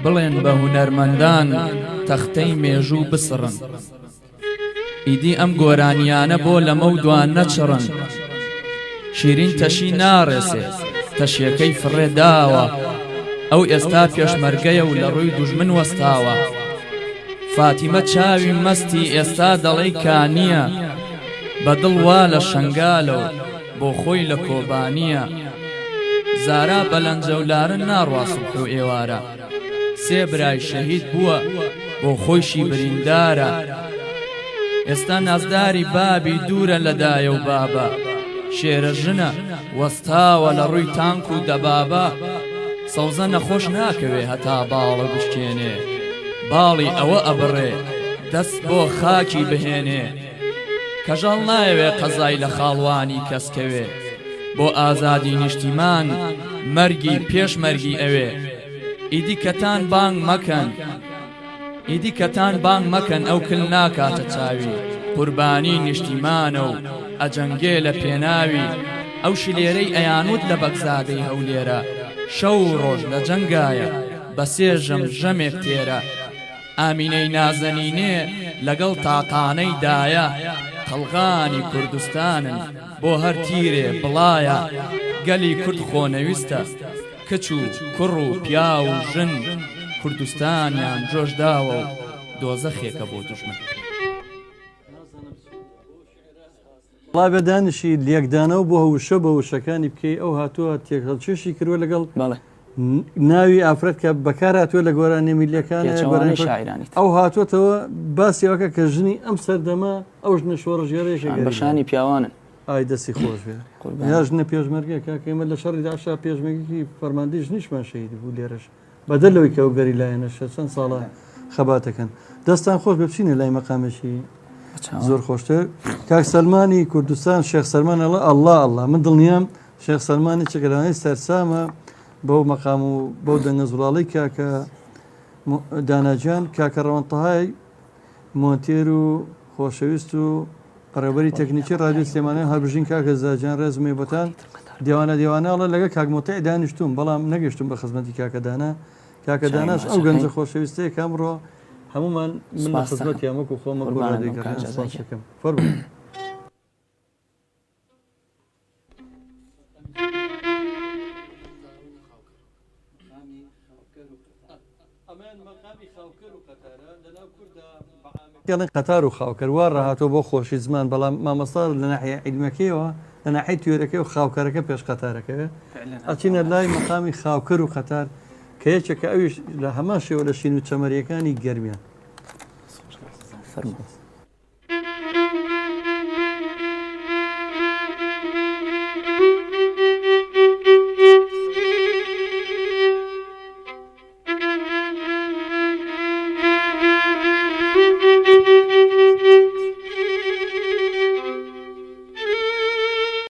بڵێن بە هونەرمەندان تەختەی مێژوو بسڕن. ئیدی ئەم گۆرانیانە بۆ لەمە و دوان نەچڕن. شیرین تەشی ناڕێسێ تەشیەکەی فڕێداوە، ئەو ئێستا پێشمەرگەیە و لە ڕووی دوژمن وەستاوە. فاتیمە چاوی مەستی ئێستا دەڵێی کانیە، بەدڵ وا لە شنگالە و بۆ خۆی لە کۆبانیە. زارا بەلەنجەولارن ناڕوا سوبح و ئێوارە، سێ برای شەهید بووە بۆ خۆیشی بریندارە. ئێستا نازداری بابی دوورە لەدایە و بابە، شێرە ژنە وەستاوە لە ڕووی تانک و دەبابە. سەوزە نەخۆش ناکەوێ هەتا باڵە بشکێنێ، باڵی ئەوە ئەبڕێ دەست بۆ خاکی بهێنێ. کەژاڵ نایەوێ قەزای لە خاڵوانی کەسکەوێ، بۆ ئازادی نیشتیمان مەرگی پێش مەرگی ئەوێ. ئیدی کەتان بانگ مەکەن، ئیدی کەتان بانگ مەکەن، ئەو کل ناکاتە چاوی. قوربانی نیشتیمانە و ئەجەنگێ لە پێناوی. ئەو شلێرەی ئەیانوت لە بەگزادەی هەولێرە، شەو ڕۆژ لە جەنگایە بە سێ ژەمێک تێرە. ئامینەی نازەنینێ لەگەڵ تاقانەی دایە، خەڵغانی کوردستانن بۆ هەر تیرێ بڵایە. گەلی کورد خۆنەویستە، کچ و کوڕ و پیا و ژن، کوردستانیان جۆش داوە و دۆزەخێکە بۆ دوژمن. وڵای بەدانشی لێکدانە و بۆ هەوشە بە وشەکانی بکەی. ئەو هاتووە تێکەڵکێشی کردووە لەگەڵ ناوی ئافرەت کە بەکار هاتووە لە گۆرانی میلیەکانە. ئەو هاتووەتەوە باسیەوەکە کە ژنی ئەم سەردەما ئەو ژنە شۆڕژێڕێژە بەشانی پیاوانن. ئای دەستی خۆش بێ یا ژنە پێشمەرگە کاکەمە لە شەڕی داشا پێشمەرگێکی فەرماندەی ژنیشمان شەهید بوو لێرەش بەدەلەوەی کە ئەو گەری لایەنەشە چەند ساڵە خەباتەکەن. دەستان خۆش بچینە لای مەقامەشی زۆر خۆشتر. کاک سەلمانی کوردستان شێخ سەلمان ئەڵە ئەڵڵا ئەڵڵا من دڵنیام شێخ سەلمانی چەکەدانەی سەرسامە بەو مەقام و بەو دەنگە زوڵاڵی کاکە داناجان، کاکە ڕەوەندتەهای مۆنتێر و خۆشەویست و ڕێبەری تەکنیکی رادیۆ سلێمانی هەڵبژین کاکە زاجان ڕێزمێ بەتان دیوانەڵە لەگە کاکمۆتەی دانیشتوم، بەڵام نەگەشتم بە خزمەتی کاکەدانا. کاکەداناش ئەو گەنجە خۆشەویستەیە کامڕۆ هەمومان من لە خزمەتی ئەمەکو خۆمە گۆڕادەکەم فەرموو. قەتار و خاوکەر وا ڕاهاتەوە بۆ خۆشی زمان، بەڵام مامەستا لە ناحیە عیلمەکەیەوە لە ناحیە توێرەکەی و خاوکەرەکە پێش قەتارەکەوێ. ئەچینە لای مەقامی خاوکەر و قەتار کە یەکێکە ئەویش لە هەمان شێوە لە شین و چەمەریەکانی گەرمیان.